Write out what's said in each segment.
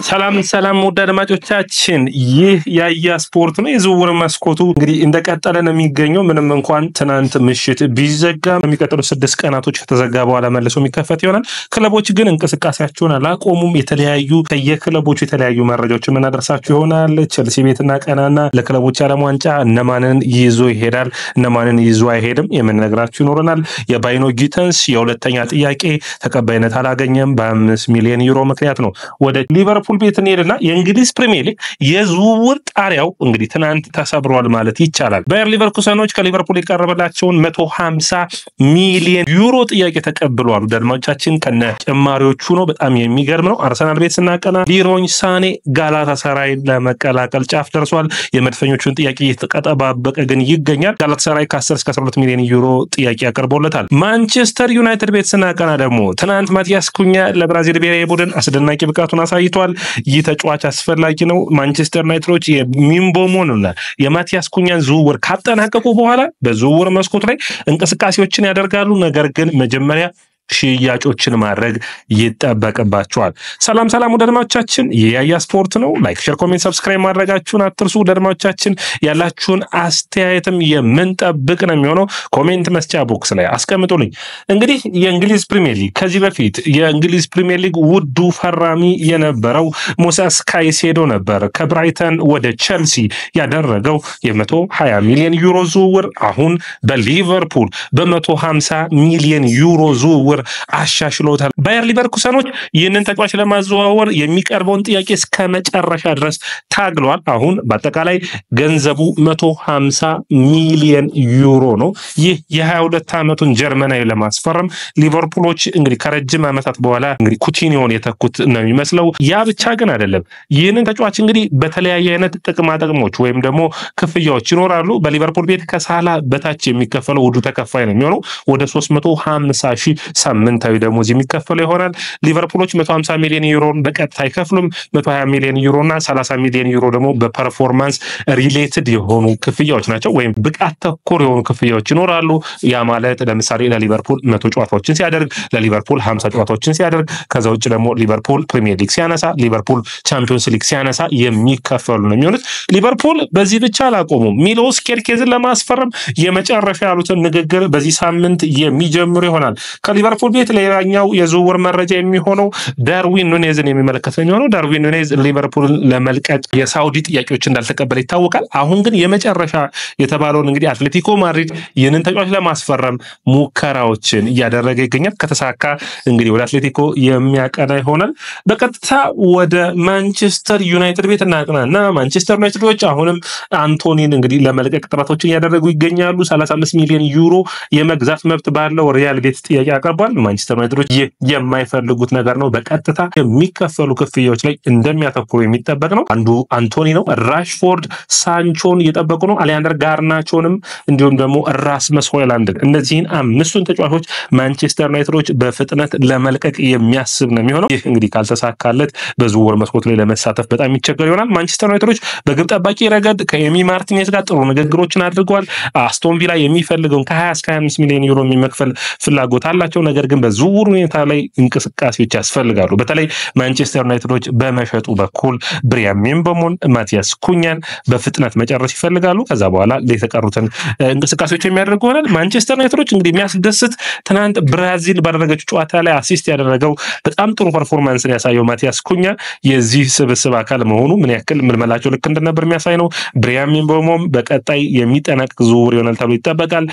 ሰላም ወደ አድማጮቻችን ይህ ያያ ስፖርት ነው የዝውውር መስኮቱ እንግዲህ እንደቀጠለ ነው የሚገኘው ምንም እንኳን ትናንት ምሽት ቢዘጋም የሚቀጥሉ 6 ቀናቶች ከተዘጋ በኋላ መልሶ የሚከፈት ይሆናል ክለቦች ግን እንቅስቃሴያቸውን አላቆሙም የተለያዩ የክለቦች የተለያዩ መረጃዎችን መናደርሳችሁ ይሆናል ቸልሲ ቤትና ቀናና ለክለቦች ዓለም ዋንጫ እነማንን ይዞ ይሄዳል እነማንን ይዞ አይሄድም የምንነግራችሁ ይኖርናል የባይኖ ጊተንስ የሁለተኛ ጥያቄ ተቀባይነት አላገኘም በ5 ሚሊዮን ዩሮ ምክንያት ነው ወደ ሊቨርፑል ቤት እንሄድና የእንግሊዝ ፕሪሚየር ሊግ የዝውውር ጣሪያው እንግዲህ ትናንት ተሰብሯል ማለት ይቻላል ባየር ሊቨርኩሰኖች ከሊቨርፑል የቀረበላቸውን 150 ሚሊዮን ዩሮ ጥያቄ ተቀብለዋል ደድማዎቻችን ከነ ጭማሪዎቹ ነው በጣም የሚገርም ነው አርሰናል ቤት ስናቀና ሊሮኝ ሳኔ ጋላታሳራይ ለመቀላቀል ጫፍ ደርሷል የመድፈኞቹን ጥያቄ እየተቀጠባበቀ ግን ይገኛል ጋላታሳራይ ከ10 እስከ 12 ሚሊዮን ዩሮ ጥያቄ ያቀርቦለታል ማንቸስተር ዩናይትድ ቤት ስናቀና ደግሞ ትናንት ማቲያስ ኩኛ ለብራዚል ብሔራዊ ቡድን አስደናቂ ብቃቱን አሳይቷል ይህ ተጫዋች አስፈላጊ ነው ማንቸስተር ዩናይትዶች የሚንቦሞንና የማቲያስ ኩኛን ዝውውር ካጠናቀቁ በኋላ በዝውውር መስኮት ላይ እንቅስቃሴዎችን ያደርጋሉ ነገር ግን መጀመሪያ ሽያጮችን ማድረግ ይተበቀባቸዋል ሰላም ወደ አድማጮቻችን የያያ ስፖርት ነው ላይክ ሼር ኮሜንት ሰብስክራይብ ማድረጋችሁን አትርሱ ወደ አድማጮቻችን ያላችሁን አስተያየትም የምንጠብቅ ነው የሚሆነው ኮሜንት መስጫ ቦክስ ላይ አስቀምጡልኝ እንግዲህ የእንግሊዝ ፕሪሚየር ሊግ ከዚህ በፊት የእንግሊዝ ፕሪሚየር ሊግ ውዱ ፈራሚ የነበረው ሞሳስ ካይሴዶ ነበር ከብራይተን ወደ ቸልሲ ያደረገው የ120 ሚሊዮን ዩሮ ዝውውር አሁን በሊቨርፑል በ150 ሚሊዮን ዩሮ ዝውውር አሻሽሎታል ባየር ሊቨርኩሰኖች ይህንን ተጫዋች ለማዘዋወር የሚቀርበውን ጥያቄ እስከ መጨረሻ ድረስ ታግሏል አሁን በአጠቃላይ ገንዘቡ 150 ሚሊዮን ዩሮ ነው ይህ የ22 ዓመቱን ጀርመናዊ ለማስፈረም ሊቨርፑሎች እንግዲህ ከረጅም ዓመታት በኋላ እንግዲህ ኩቲኒዮን የተኩት ነው የሚመስለው ያ ብቻ ግን አይደለም ይህንን ተጫዋች እንግዲህ በተለያየ አይነት ጥቅሞች ወይም ደግሞ ክፍያዎች ይኖራሉ በሊቨርፑል ቤት ከሳላ በታች የሚከፈለው ውዱ ተከፋይ ነው የሚሆነው ወደ 350 ሺህ ሳምንታዊ ደሞዝ የሚከፈለው ይሆናል ሊቨርፑሎች 150 ሚሊዮን ዩሮን በቀጥታ አይከፍሉም 120 ሚሊዮን ዩሮና 30 ሚሊዮን ዩሮ ደግሞ በፐርፎርማንስ ሪሌትድ የሆኑ ክፍያዎች ናቸው ወይም ብቃት ተኮር የሆኑ ክፍያዎች ይኖራሉ ያ ማለት ለምሳሌ ለሊቨርፑል 100 ጨዋታዎችን ሲያደርግ ለሊቨርፑል 50 ጨዋታዎችን ሲያደርግ ከዛ ውጭ ደግሞ ሊቨርፑል ፕሪሚየር ሊግ ሲያነሳ ሊቨርፑል ቻምፒዮንስ ሊግ ሲያነሳ የሚከፈሉ ነው የሚሆኑት ሊቨርፑል በዚህ ብቻ አላቆሙም ሚሎስ ኬርኬዝን ለማስፈረም የመጨረሻ ያሉትን ንግግር በዚህ ሳምንት የሚጀምሩ ይሆናል ከሊቨርፑል ቤት ሌላኛው የዝውውር መረጃ የሚሆነው ዳርዊን ኑኔዝን የሚመለከት ነው የሚሆነው ዳርዊን ኑኔዝ ሊቨርፑል ለመልቀቅ የሳውዲ ጥያቄዎች እንዳልተቀበለ ይታወቃል አሁን ግን የመጨረሻ የተባለውን እንግዲህ አትሌቲኮ ማድሪድ ይህንን ተጫዋች ለማስፈረም ሙከራዎችን እያደረገ ይገኛል ከተሳካ እንግዲህ ወደ አትሌቲኮ የሚያቀና ይሆናል በቀጥታ ወደ ማንቸስተር ዩናይትድ ቤት እናቀናና ማንቸስተር ዩናይትዶች አሁንም አንቶኒን እንግዲህ ለመልቀቅ ጥረቶችን እያደረጉ ይገኛሉ 35 ሚሊዮን ዩሮ የመግዛት መብት ባለው ሪያል ቤት ጥያቄ አቀርቧል ማንቸስተር ዩናይትዶች የማይፈልጉት ነገር ነው በቀጥታ የሚከፈሉ ክፍያዎች ላይ እንደሚያተኩሩ የሚጠበቅ ነው አንዱ አንቶኒ ነው ራሽፎርድ ሳንቾን እየጠበቁ ነው አሌክሳንደር ጋርናቾንም እንዲሁም ደግሞ ራስመስ ሆይላንድ እነዚህን አምስቱን ተጫዋቾች ማንቸስተር ዩናይትዶች በፍጥነት ለመልቀቅ የሚያስብ ነው የሚሆነው ይህ እንግዲህ ካልተሳካለት በዝውውር መስኮት ላይ ለመሳተፍ በጣም ይቸገር ይሆናል ማንቸስተር ዩናይትዶች በግብ ጠባቂ ረገድ ከኤሚ ማርቲኔዝ ጋር ጥሩ ንግግሮችን አድርገዋል አስቶን ቪላ የሚፈልገውን ከ20 እስከ 25 ሚሊዮን ዩሮ የሚመክፈል ፍላጎት አላቸው ነገር ግን በዝውውር ሁኔታ ላይ እንቅስቃሴዎች ያስፈልጋሉ በተለይ ማንቸስተር ዩናይትዶች በመሸጡ በኩል ብሪያን ምቤሞን ማቲያስ ኩኛን በፍጥነት መጨረስ ይፈልጋሉ ከዛ በኋላ የተቀሩትን እንቅስቃሴዎች የሚያደርጉ ይሆናል ማንቸስተር ዩናይትዶች እንግዲህ የሚያስደስት ትናንት ብራዚል ባደረገችው ጨዋታ ላይ አሲስት ያደረገው በጣም ጥሩ ፐርፎርማንስን ያሳየው ማቲያስ ኩኛ የዚህ ስብስብ አካል መሆኑ ምን ያክል ምልመላቸው ልክ እንደነበር የሚያሳይ ነው ብሪያን ምቤሞም በቀጣይ የሚጠናቀቅ ዝውውር ይሆናል ተብሎ ይጠበቃል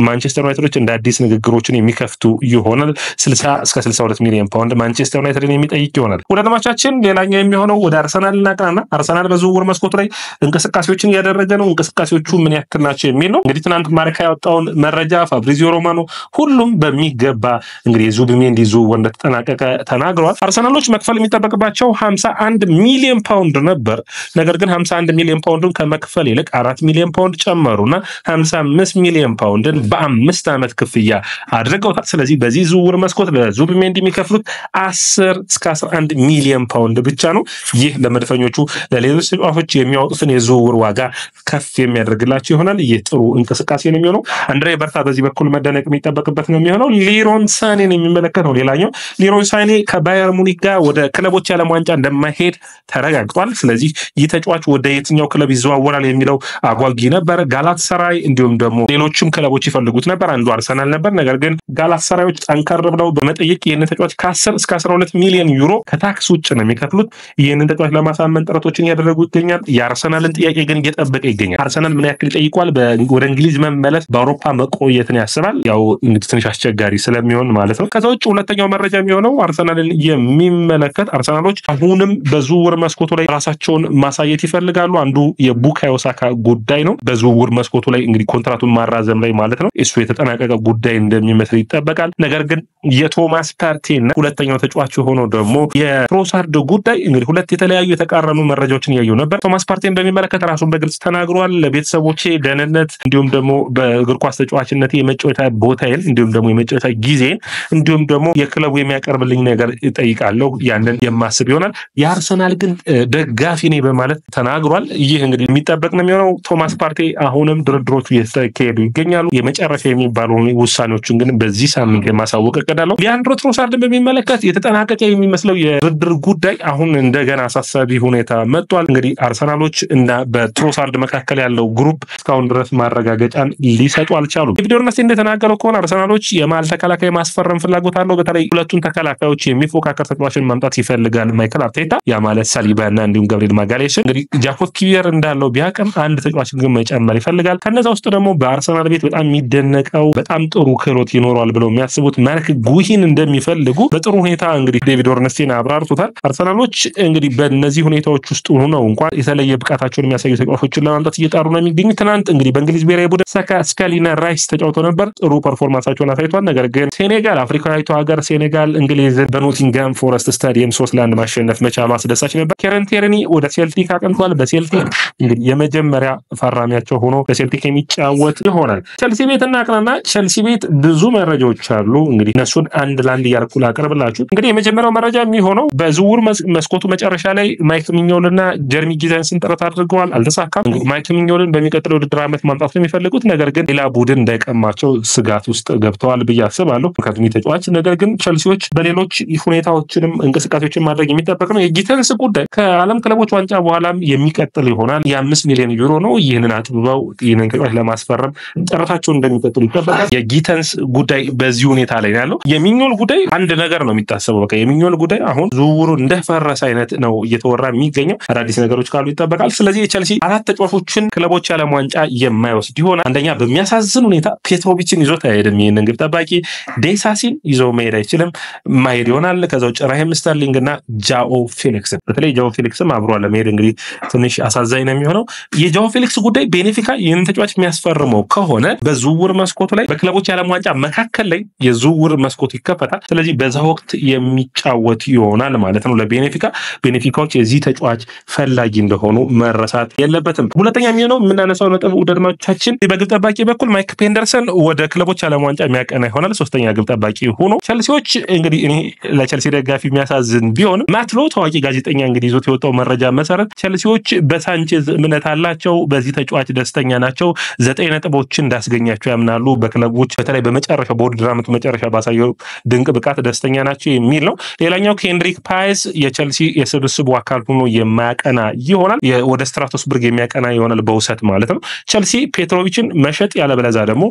ማንቸስተር ዩናይትዶች እንደ አዲስ ንግግሮችን የሚከፍቱ ይሆናል 60 እስከ 62 ሚሊዮን ፓውንድ ማንቸስተር ዩናይትድን የሚጠይቅ ይሆናል ወደ አድማጮቻችን ሌላኛው የሚሆነው ወደ አርሰናል እናቀናና አርሰናል በዝውውር መስኮት ላይ እንቅስቃሴዎችን ያደረገ ነው እንቅስቃሴዎቹ ምን ያክል ናቸው የሚል ነው እንግዲህ ትናንት ማርካ ያወጣውን መረጃ ፋብሪዚዮ ሮማኖ ሁሉም በሚገባ እንግዲህ ዙቢሜንዲ ዝውውር እንደተጠናቀቀ ተናግሯል አርሰናሎች መክፈል የሚጠበቅባቸው 51 ሚሊዮን ፓውንድ ነበር ነገር ግን 51 ሚሊዮን ፓውንድን ከመክፈል ይልቅ 4 ሚሊዮን ፓውንድ ጨመሩና 55 ሚሊዮን ፓውንድን በ5 ዓመት ክፍያ አድርገውታል ስለዚህ በዚህ ዝውውር መስኮት ለዙቢሜንዲ የሚከፍሉት 10 እስከ 11 ሚሊዮን ፓውንድ ብቻ ነው። ይህ ለመድፈኞቹ ለሌሎች ተጫዋቾች የሚያወጡትን የዝውውር ዋጋ ከፍ የሚያደርግላቸው ይሆናል። ይህ ጥሩ እንቅስቃሴ ነው የሚሆነው። አንድሬ በርታ በዚህ በኩል መደነቅ የሚጠበቅበት ነው የሚሆነው። ሊሮን ሳኔን የሚመለከት ነው ሌላኛው። ሊሮን ሳኔ ከባየር ሙኒክ ጋር ወደ ክለቦች ዓለም ዋንጫ እንደማይሄድ ተረጋግጧል። ስለዚህ ይህ ተጫዋች ወደ የትኛው ክለብ ይዘዋወራል የሚለው አጓጊ ነበር። ጋላታሳራይ እንዲሁም ደግሞ ሌሎችም ክለቦች ይፈልጉት ነበር። አንዱ አርሰናል ነበር። ነገር ግን ጋላታሳራዮች ጠንከር ብለው በመጠየቅ ይህንን ተጫዋች ከ10 እስከ 12 ሚሊዮን ዩሮ ከታክስ ውጭ ነው የሚከፍሉት። ይህንን ተጫዋች ለማሳመን ጥረቶችን ያደረጉ ይገኛል። የአርሰናልን ጥያቄ ግን እየጠበቀ ይገኛል። አርሰናል ምን ያክል ይጠይቋል? ወደ እንግሊዝ መመለስ፣ በአውሮፓ መቆየትን ያስባል። ያው ትንሽ አስቸጋሪ ስለሚሆን ማለት ነው። ከዛ ውጭ ሁለተኛው መረጃ የሚሆነው አርሰናልን የሚመለከት አርሰናሎች አሁንም በዝውውር መስኮቱ ላይ ራሳቸውን ማሳየት ይፈልጋሉ። አንዱ የቡካዮ ሳካ ጉዳይ ነው። በዝውውር መስኮቱ ላይ እንግዲህ ኮንትራቱን ማራዘም ላይ ማለት ነው እሱ የተጠናቀቀ ጉዳይ እንደሚመስል ይጠበቃል። ነገር ግን የቶማስ ፓርቴና ሁለተኛው ተጫዋች ሆኖ ደግሞ የትሮሳርድ ጉዳይ እንግዲህ ሁለት የተለያዩ የተቃረኑ መረጃዎችን እያዩ ነበር። ቶማስ ፓርቴን በሚመለከት ራሱን በግልጽ ተናግሯል። ለቤተሰቦቼ ደህንነት እንዲሁም ደግሞ በእግር ኳስ ተጫዋችነት የመጫወቻ ቦታዬን እንዲሁም ደግሞ የመጫወቻ ጊዜን እንዲሁም ደግሞ የክለቡ የሚያቀርብልኝ ነገር እጠይቃለሁ፣ ያንን የማስብ ይሆናል። የአርሰናል ግን ደጋፊ ነኝ በማለት ተናግሯል። ይህ እንግዲህ የሚጠበቅ ነው የሚሆነው። ቶማስ ፓርቴ አሁንም ድርድሮቹ እየተካሄዱ ይገኛሉ። የመጨረሻ የሚባሉ ውሳኔዎችን ግን በዚህ ሳምንት የማሳወቅ እቅዳለሁ። ሊያንድሮ ትሮሳርድን በሚመለከት የተጠናቀቀ የሚመስለው የድርድር ጉዳይ አሁን እንደገና አሳሳቢ ሁኔታ መጥቷል። እንግዲህ አርሰናሎች እና በትሮሳርድ መካከል ያለው ግሩፕ እስካሁን ድረስ ማረጋገጫን ሊሰጡ አልቻሉም። ዴቪድ ኦርነስቲ እንደተናገረው ከሆነ አርሰናሎች የመሀል ተከላካይ ማስፈረም ፍላጎት አለው። በተለይ ሁለቱን ተከላካዮች የሚፎካከር ተጫዋችን ማምጣት ይፈልጋል ማይክል አርቴታ። ያ ማለት ሳሊባ እና እንዲሁም ገብርኤል ማጋሌሽን። እንግዲህ ጃኮብ ኪቪየር እንዳለው ቢያቀም አንድ ተጫዋች ግን መጨመር ይፈልጋል። ከነዛ ውስጥ ደግሞ በአርሰናል ቤት በጣም የሚደነቀው በጣም ጥሩ ክህሎት ይኖረዋል ብለው የሚያስቡት ማርክ ጉሂን እንደሚፈልጉ በጥሩ ሁኔታ እንግዲህ ዴቪድ ኦርነስቲን አብራርቶታል። አርሰናሎች እንግዲህ በእነዚህ ሁኔታዎች ውስጥ ሆነው እንኳን የተለየ ብቃታቸውን የሚያሳዩ ተጫዋቾችን ለማምጣት እየጣሩ ነው የሚገኙ። ትናንት እንግዲህ በእንግሊዝ ብሔራዊ ቡድን ሳካ፣ ስካሊና ራይስ ተጫውተው ነበር። ጥሩ ፐርፎርማንሳቸውን አሳይቷል። ነገር ግን ሴኔጋል፣ አፍሪካዊቷ ሀገር ሴኔጋል እንግሊዝን በኖቲንግሃም ፎረስት ስታዲየም 3-1 ማሸነፍ መቻሉ አስደሳች ነበር። ኬረን ቴርኒ ወደ ሴልቲክ አቅንቷል። በሴልቲክ እንግዲህ የመጀመሪያ ፈራሚያቸው ሆኖ በሴልቲክ የሚጫወት ይሆናል። ቸልሲ ቤት እናቅናና ቸልሲ ቤት ብዙ መረጃዎች አሉ። እንግዲህ እነሱን አንድ ላንድ እያልኩ ላቀርብላችሁ። እንግዲህ የመጀመሪያው መረጃ የሚሆነው በዝውውር መስኮቱ መጨረሻ ላይ ማይክ ሚኞልና ጀርሚ ጊዘንስን ጥረት አድርገዋል፣ አልተሳካም። ማይክ ሚኞልን በሚቀጥለው ውድድር ዓመት ማምጣት ነው የሚፈልጉት። ነገር ግን ሌላ ቡድን እንዳይቀማቸው ስጋት ውስጥ ገብተዋል ብዬ አስባለሁ። ምክንያቱም ተጫዋች ነገር ግን ቸልሲዎች በሌሎች ሁኔታዎችንም እንቅስቃሴዎችን ማድረግ የሚጠበቅ ነው። የጊተንስ ጉዳይ ከዓለም ክለቦች ዋንጫ በኋላም የሚቀጥል ይሆናል። የ5 ሚሊዮን ዩሮ ነው። ይህንን አጥብበው ይህንን ተጫዋች ለማስፈረም ጥረታቸውን እንደሚቀጥሉ ይጠበቃል። የጊተንስ ጉዳይ በዚህ ሁኔታ ላይ ያለው። የሚኞል ጉዳይ አንድ ነገር ነው የሚታሰበው። በቃ የሚኞል ጉዳይ አሁን ዝውውሩ እንደፈረሰ አይነት ነው እየተወራ የሚገኘው። አዳዲስ ነገሮች ካሉ ይጠበቃል። ስለዚህ የቸልሲ 4 ተጫዋቾችን ክለቦች ዓለም ዋንጫ የማይወስድ ይሆናል። አንደኛ በሚያሳዝን ሁኔታ ፔትሮቪችን ይዞት አይሄድም። ይህንን ግብ ጠባቂ ዴሳሲን ይዞ መሄድ አይችልም፣ ማሄድ ይሆናል። ከዛ ውጭ ራሂም ስተርሊንግ እና ጃኦ ፌሊክስን በተለይ ጃኦ ፌሊክስም አብሮ ለመሄድ እንግዲህ ትንሽ አሳዛኝ ነው የሚሆነው። የጃኦ ፌሊክስ ጉዳይ ቤኔፊካ ይህንን ተጫዋች የሚያስፈርመው ከሆነ በዝውውር መስኮቱ ላይ በክለቦች ዓለም ዋንጫ መካከል ላይ የዝውውር መስኮቱ ይከፈታል። ስለዚህ በዛ ወቅት የሚጫወት ይሆናል ማለት ነው ለቤኔፊካ። ቤኔፊካዎች የዚህ ተጫዋች ፈላጊ እንደሆኑ መረሳት የለበትም። ሁለተኛ የሚሆነው የምናነሳው ነጥብ ውደድማቻችን በግብ ጠባቂ በኩል ማይክ ፔንደርሰን ወደ ክለቦች ዓለም ዋንጫ የሚያቀና ይሆናል። ሶስተኛ ግብ ጠባቂ ሆኖ ቸልሲዎች እንግዲህ እኔ ለቸልሲ ደጋፊ የሚያሳዝን ቢሆን ማትሎ ታዋቂ ጋዜጠኛ እንግዲህ ይዞት የወጣው መረጃ መሰረት ቸልሲዎች በሳንቼዝ እምነት አላቸው። በዚህ ተጫዋች ደስተኛ ናቸው። 9 ነጥቦችን እንዳስገኛቸው ያምናሉ። በክለቦች በተለይ በመጨረሻ በውድድር ዓመቱ መጨረሻ ባሳየው ድንቅ ብቃት ደስተኛ ናቸው የሚል ነው። ሌላኛው ኬንድሪክ ፓይስ የቸልሲ የስብስቡ አካል ሆኖ የማያቀና ይሆናል። ወደ ስትራስቡርግ የሚያቀና ይሆናል በውሰት ማለት ነው። ቸልሲ ፔትሮቪችን መሸጥ ያለበለዛ ደግሞ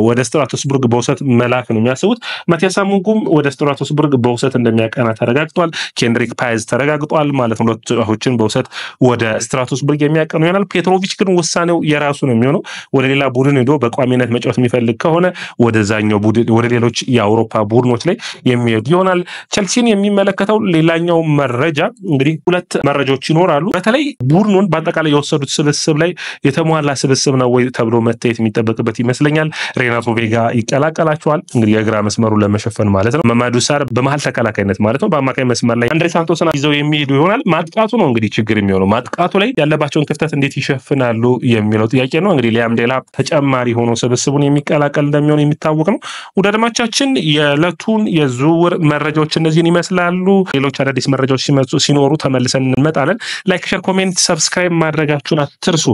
ወደ ስትራስቡርግ በውሰት መላክ ነው የሚያስቡት። ማቲያስ አሙጉም ወደ ስትራስቡርግ በውሰት እንደሚያቀና ተረጋግጧል። ኬንድሪክ ፓይስ ተረጋግጧል ማለት ነው። ሁለት ተጫዋቾችን በውሰት ወደ ስትራስቡርግ የሚያቀኑ ይሆናል። ፔትሮቪች ግን ውሳኔው የራሱ ነው የሚሆነው። ወደ ሌላ ቡድን ሄዶ በቋሚነት መጫወት የሚፈልግ ከሆነ ወደዛኛው ቡድን ወደ ሌሎች የአውሮፓ ቡድኖች ላይ የሚሄድ ይሆናል። ቸልሲን የሚመለከተው ሌላኛው መረጃ እንግዲህ 2 መረጃዎች ይኖራሉ። በተለይ ቡድኑን በአጠቃላይ የወሰዱት ስብስብ ላይ የተሟላ ስብስብ ነው ወይ ተብሎ መታየት የሚጠበቅበት ይመስለኛል። ሬናቶ ቬጋ ይቀላቀላቸዋል እንግዲህ የግራ መስመሩ ለመሸፈን ማለት ነው። መማዱ ሳር በመሃል ተከላካይነት ማለት ነው። በአማካይ መስመር ላይ አንድሬ ሳንቶስን ይዘው የሚሄዱ ይሆናል። ማጥቃቱ ነው እንግዲህ ችግር የሚሆነው። ማጥቃቱ ላይ ያለባቸውን ክፍተት እንዴት ይሸፍናሉ የሚለው ጥያቄ ነው። እንግዲህ ሊያም ዴላፕ ተጨማሪ ሆኖ ስብስቡን የሚቀላቀል እንደሚሆን የሚታወቅ ነው። ውደድማቻችን አድማጮቻችን የዕለቱን የዝውውር መረጃዎች እነዚህን ይመስላሉ። ሌሎች አዳዲስ መረጃዎች ሲኖሩ ተመልሰን እንመጣለን። ላይክ፣ ሼር፣ ኮሜንት፣ ሰብስክራይብ ማድረጋችሁን አትርሱ።